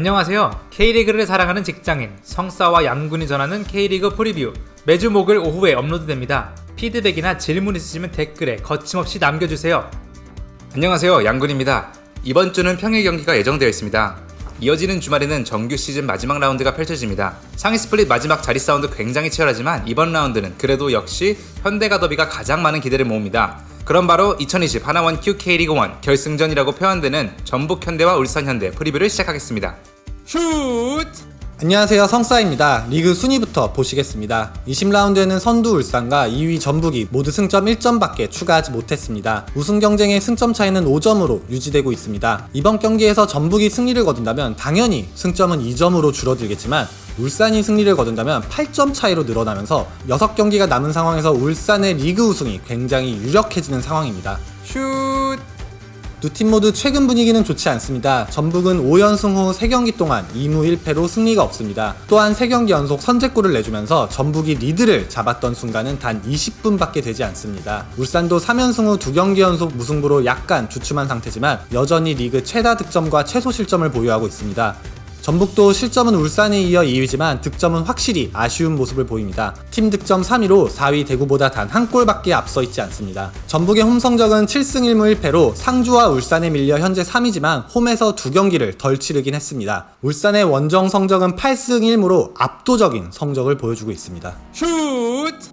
안녕하세요. K리그를 사랑하는 직장인 성싸와 양군이 전하는 K리그 프리뷰, 매주 목요일 오후에 업로드됩니다. 피드백이나 질문 있으시면 댓글에 거침없이 남겨주세요. 안녕하세요, 양군입니다. 이번 주는 평일 경기가 예정되어 있습니다. 이어지는 주말에는 정규 시즌 마지막 라운드가 펼쳐집니다. 상위 스플릿 마지막 자리 싸움도 굉장히 치열하지만 이번 라운드는 그래도 역시 현대가 더비가 가장 많은 기대를 모읍니다. 그럼 바로 2020 하나원 Q K리그1 결승전이라고 표현되는 전북 현대와 울산 현대 프리뷰를 시작하겠습니다. 슛! 안녕하세요, 성싸입니다. 리그 순위부터 보시겠습니다. 20라운드에는 선두 울산과 2위 전북이 모두 승점 1점밖에 추가하지 못했습니다. 우승 경쟁의 승점 차이는 5점으로 유지되고 있습니다. 이번 경기에서 전북이 승리를 거둔다면 당연히 승점은 2점으로 줄어들겠지만 울산이 승리를 거둔다면 8점 차이로 늘어나면서 6경기가 남은 상황에서 울산의 리그 우승이 굉장히 유력해지는 상황입니다. 슛! 두 팀 모두 최근 분위기는 좋지 않습니다. 전북은 5연승 후 3경기 동안 2무 1패로 승리가 없습니다. 또한 3경기 연속 선제골을 내주면서 전북이 리드를 잡았던 순간은 단 20분밖에 되지 않습니다. 울산도 3연승 후 2경기 연속 무승부로 약간 주춤한 상태지만 여전히 리그 최다 득점과 최소 실점을 보유하고 있습니다. 전북도 실점은 울산에 이어 2위지만 득점은 확실히 아쉬운 모습을 보입니다. 팀 득점 3위로 4위 대구보다 단 한 골밖에 앞서 있지 않습니다. 전북의 홈 성적은 7승 1무 1패로 상주와 울산에 밀려 현재 3위지만 홈에서 2경기를 덜 치르긴 했습니다. 울산의 원정 성적은 8승 1무로 압도적인 성적을 보여주고 있습니다. 슛!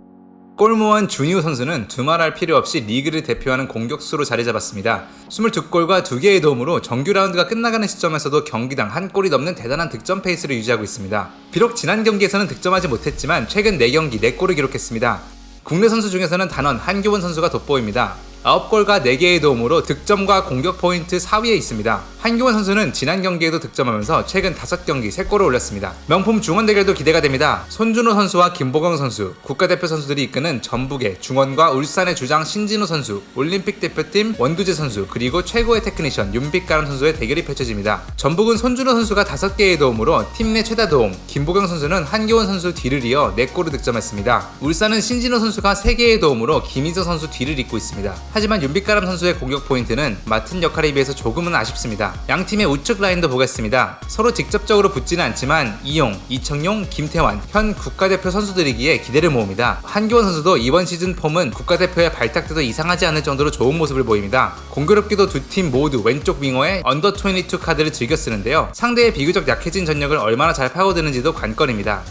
골무원 준희우 선수는 두말할 필요 없이 리그를 대표하는 공격수로 자리 잡았습니다. 22골과 2개의 도움으로 정규 라운드가 끝나가는 시점에서도 경기당 한 골이 넘는 대단한 득점 페이스를 유지하고 있습니다. 비록 지난 경기에서는 득점하지 못했지만 최근 4경기 4골을 기록했습니다. 국내 선수 중에서는 단원 한교원 선수가 돋보입니다. 9골과 4개의 도움으로 득점과 공격 포인트 4위에 있습니다. 한교원 선수는 지난 경기에도 득점하면서 최근 5경기 3골을 올렸습니다. 명품 중원 대결도 기대가 됩니다. 손준호 선수와 김보경 선수, 국가대표 선수들이 이끄는 전북의 중원과 울산의 주장 신진우 선수, 올림픽 대표팀 원두재 선수, 그리고 최고의 테크니션 윤빛가람 선수의 대결이 펼쳐집니다. 전북은 손준호 선수가 5개의 도움으로 팀 내 최다 도움, 김보경 선수는 한교원 선수 뒤를 이어 4골을 득점했습니다. 울산은 신진우 선수가 3개의 도움으로 김희서 선수 뒤를 잇고 있습니다. 하지만 윤빛가람 선수의 공격 포인트는 맡은 역할에 비해서 조금은 아쉽습니다. 양 팀의 우측 라인도 보겠습니다. 서로 직접적으로 붙지는 않지만 이용, 이청용, 김태환, 현 국가대표 선수들이기에 기대를 모읍니다. 한교원 선수도 이번 시즌 폼은 국가대표에 발탁돼도 이상하지 않을 정도로 좋은 모습을 보입니다. 공교롭게도 두 팀 모두 왼쪽 윙어에 언더22 카드를 즐겨 쓰는데요. 상대의 비교적 약해진 전력을 얼마나 잘 파고드는지도 관건입니다.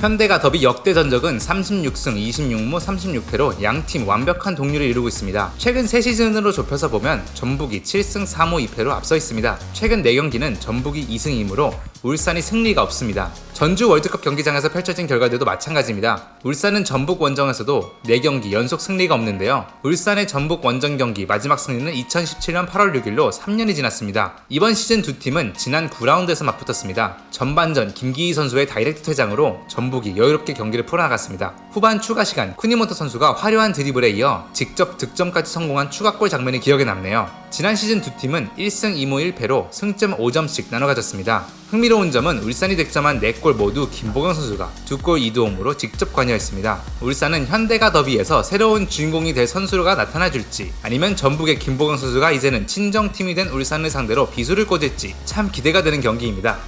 현대가 더비 역대 전적은 36승 26무 36패로 양팀 완벽한 동률을 이루고 있습니다. 최근 3시즌으로 좁혀서 보면 전북이 7승 4무 2패로 앞서 있습니다. 최근 4경기는 전북이 2승 2무로 울산이 승리가 없습니다. 전주 월드컵 경기장에서 펼쳐진 결과들도 마찬가지입니다. 울산은 전북 원정에서도 4경기 연속 승리가 없는데요. 울산의 전북 원정 경기 마지막 승리는 2017년 8월 6일로 3년이 지났습니다. 이번 시즌 두 팀은 지난 9라운드에서 맞붙었습니다. 전반전 김기희 선수의 다이렉트 퇴장으로 전북이 여유롭게 경기를 풀어나갔습니다. 후반 추가 시간 쿠니모토 선수가 화려한 드리블에 이어 직접 득점까지 성공한 추가골 장면이 기억에 남네요. 지난 시즌 두 팀은 1승 2무 1패로 승점 5점씩 나눠 가졌습니다. 흥미로운 점은 울산이 득점한 4골 모두 김보경 선수가 2골 2도움으로 직접 관여했습니다. 울산은 현대가 더비에서 새로운 주인공이 될 선수가 나타나줄지 아니면 전북의 김보경 선수가 이제는 친정팀이 된 울산을 상대로 비수를 꽂을지 참 기대가 되는 경기입니다.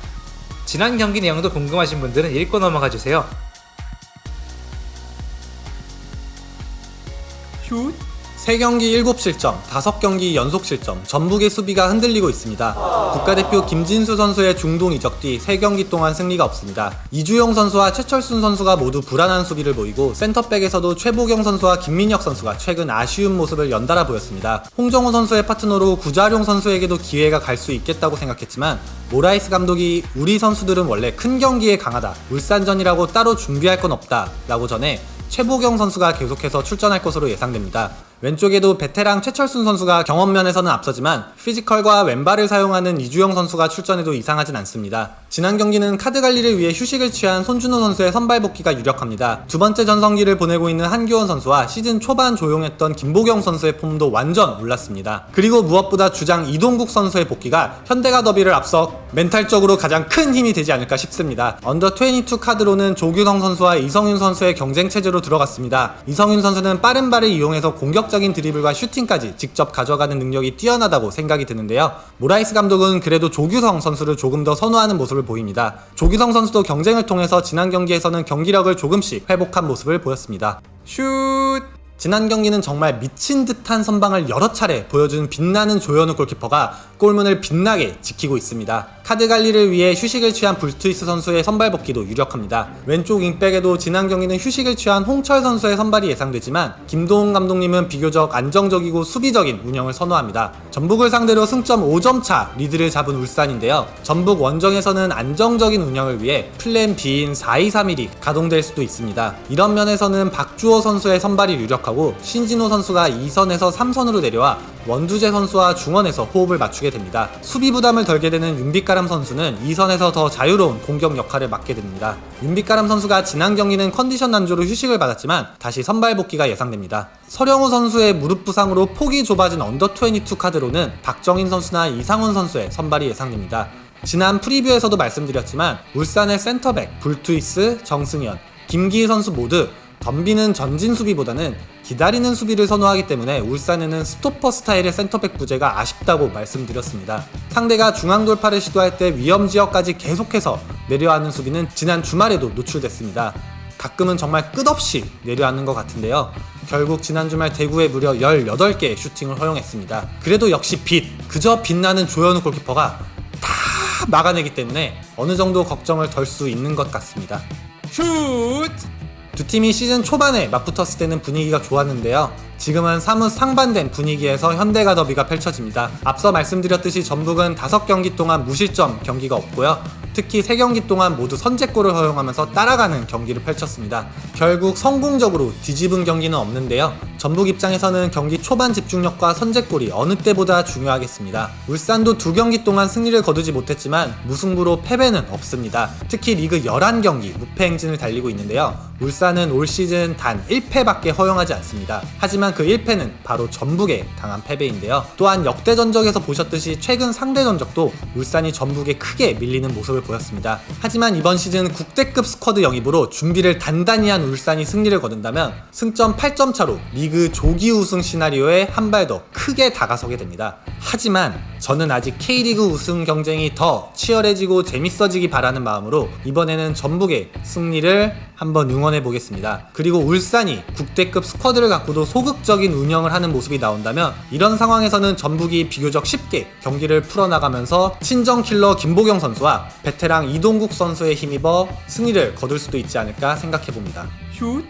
지난 경기 내용도 궁금하신 분들은 읽고 넘어가주세요. 슛! 3경기 7실점, 5경기 연속 실점, 전북의 수비가 흔들리고 있습니다. 국가대표 김진수 선수의 중동 이적 뒤 3경기 동안 승리가 없습니다. 이주용 선수와 최철순 선수가 모두 불안한 수비를 보이고 센터백에서도 최보경 선수와 김민혁 선수가 최근 아쉬운 모습을 연달아 보였습니다. 홍정호 선수의 파트너로 구자룡 선수에게도 기회가 갈 수 있겠다고 생각했지만 모라이스 감독이 우리 선수들은 원래 큰 경기에 강하다, 울산전이라고 따로 준비할 건 없다 라고 전해 최보경 선수가 계속해서 출전할 것으로 예상됩니다. 왼쪽에도 베테랑 최철순 선수가 경험 면에서는 앞서지만 피지컬과 왼발을 사용하는 이주영 선수가 출전해도 이상하진 않습니다. 지난 경기는 카드 관리를 위해 휴식을 취한 손준호 선수의 선발 복귀가 유력합니다. 두 번째 전성기를 보내고 있는 한규원 선수와 시즌 초반 조용했던 김보경 선수의 폼도 완전 올랐습니다. 그리고 무엇보다 주장 이동국 선수의 복귀가 현대가 더비를 앞서 멘탈적으로 가장 큰 힘이 되지 않을까 싶습니다. 언더 22 카드로는 조규성 선수와 이성윤 선수의 경쟁 체제로 들어갔습니다. 이성윤 선수는 빠른 발을 이용해서 공격적인 드리블과 슈팅까지 직접 가져가는 능력이 뛰어나다고 생각이 드는데요. 모라이스 감독은 그래도 조규성 선수를 조금 더 선호하는 모습을 보입니다. 조규성 선수도 경쟁을 통해서 지난 경기에서는 경기력을 조금씩 회복한 모습을 보였습니다. 슛! 지난 경기는 정말 미친 듯한 선방을 여러 차례 보여준 빛나는 조현우 골키퍼가 골문을 빛나게 지키고 있습니다. 카드 관리를 위해 휴식을 취한 불투이스 선수의 선발 복귀도 유력합니다. 왼쪽 윙백에도 지난 경기는 휴식을 취한 홍철 선수의 선발이 예상되지만 김도훈 감독님은 비교적 안정적이고 수비적인 운영을 선호합니다. 전북을 상대로 승점 5점 차 리드를 잡은 울산인데요. 전북 원정에서는 안정적인 운영을 위해 플랜 B인 4-2-3-1이 가동될 수도 있습니다. 이런 면에서는 박주호 선수의 선발이 유력하고 신진호 선수가 2선에서 3선으로 내려와 원두재 선수와 중원에서 호흡을 맞추게 됩니다. 수비 부담을 덜게 되는 윤빛가람 선수는 2선에서 더 자유로운 공격 역할을 맡게 됩니다. 윤빛가람 선수가 지난 경기는 컨디션 난조로 휴식을 받았지만 다시 선발 복귀가 예상됩니다. 서령우 선수의 무릎 부상으로 폭이 좁아진 언더 22 카드로는 박정인 선수나 이상훈 선수의 선발이 예상됩니다. 지난 프리뷰에서도 말씀드렸지만 울산의 센터백 불투이스, 정승현, 김기희 선수 모두 덤비는 전진 수비보다는 기다리는 수비를 선호하기 때문에 울산에는 스토퍼 스타일의 센터백 부재가 아쉽다고 말씀드렸습니다. 상대가 중앙 돌파를 시도할 때 위험 지역까지 계속해서 내려앉는 수비는 지난 주말에도 노출됐습니다. 가끔은 정말 끝없이 내려앉는 것 같은데요. 결국 지난 주말 대구에 무려 18개의 슈팅을 허용했습니다. 그래도 역시 그저 빛나는 조현우 골키퍼가 다 막아내기 때문에 어느 정도 걱정을 덜 수 있는 것 같습니다. 슛! 두 팀이 시즌 초반에 맞붙었을 때는 분위기가 좋았는데요. 지금은 사뭇 상반된 분위기에서 현대가 더비가 펼쳐집니다. 앞서 말씀드렸듯이 전북은 5경기 동안 무실점 경기가 없고요. 특히 3경기 동안 모두 선제골을 허용하면서 따라가는 경기를 펼쳤습니다. 결국 성공적으로 뒤집은 경기는 없는데요. 전북 입장에서는 경기 초반 집중력과 선제골이 어느 때보다 중요하겠습니다. 울산도 2경기 동안 승리를 거두지 못했지만 무승부로 패배는 없습니다. 특히 리그 11경기 무패 행진을 달리고 있는데요. 울산은 올 시즌 단 1패밖에 허용하지 않습니다. 하지만 그 1패는 바로 전북에 당한 패배인데요. 또한 역대 전적에서 보셨듯이 최근 상대 전적도 울산이 전북에 크게 밀리는 모습을 보였습니다. 하지만 이번 시즌 국대급 스쿼드 영입으로 준비를 단단히 한 울산이 승리를 거둔다면 승점 8점 차로 리그 조기 우승 시나리오에 한 발 더 크게 다가서게 됩니다. 하지만 저는 아직 K리그 우승 경쟁이 더 치열해지고 재밌어지기 바라는 마음으로 이번에는 전북의 승리를 한번 응원해 보겠습니다. 그리고 울산이 국대급 스쿼드를 갖고도 소극적인 운영을 하는 모습이 나온다면 이런 상황에서는 전북이 비교적 쉽게 경기를 풀어나가면서 친정 킬러 김보경 선수와 베테랑 이동국 선수에 힘입어 승리를 거둘 수도 있지 않을까 생각해 봅니다. 슛!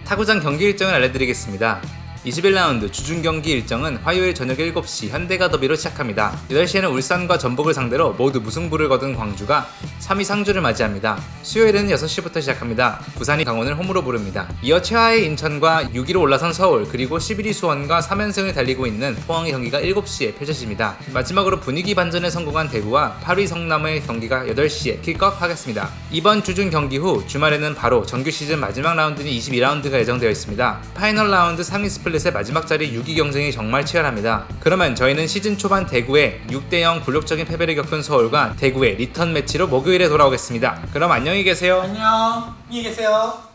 타구장 경기 일정을 알려드리겠습니다. 21라운드 주중 경기 일정은 화요일 저녁 7시 현대가 더비로 시작합니다. 8시에는 울산과 전북을 상대로 모두 무승부를 거둔 광주가 3위 상주를 맞이합니다. 수요일은 6시부터 시작합니다. 부산이 강원을 홈으로 부릅니다. 이어 최하의 인천과 6위로 올라선 서울, 그리고 11위 수원과 3연승을 달리고 있는 포항의 경기가 7시에 펼쳐집니다. 마지막으로 분위기 반전에 성공한 대구와 8위 성남의 경기가 8시에 킥오프하겠습니다. 이번 주중 경기 후 주말에는 바로 정규 시즌 마지막 라운드인 22라운드가 예정되어 있습니다. 파이널 라운드 상위 스플릿의 마지막 자리 6위 경쟁이 정말 치열합니다. 그러면 저희는 시즌 초반 대구에 6대0 굴욕적인 패배를 겪은 서울과 대구의 리턴 매치로 목요일에 돌아오겠습니다. 그럼 안녕히 계세요. 안녕, 안녕히 계세요.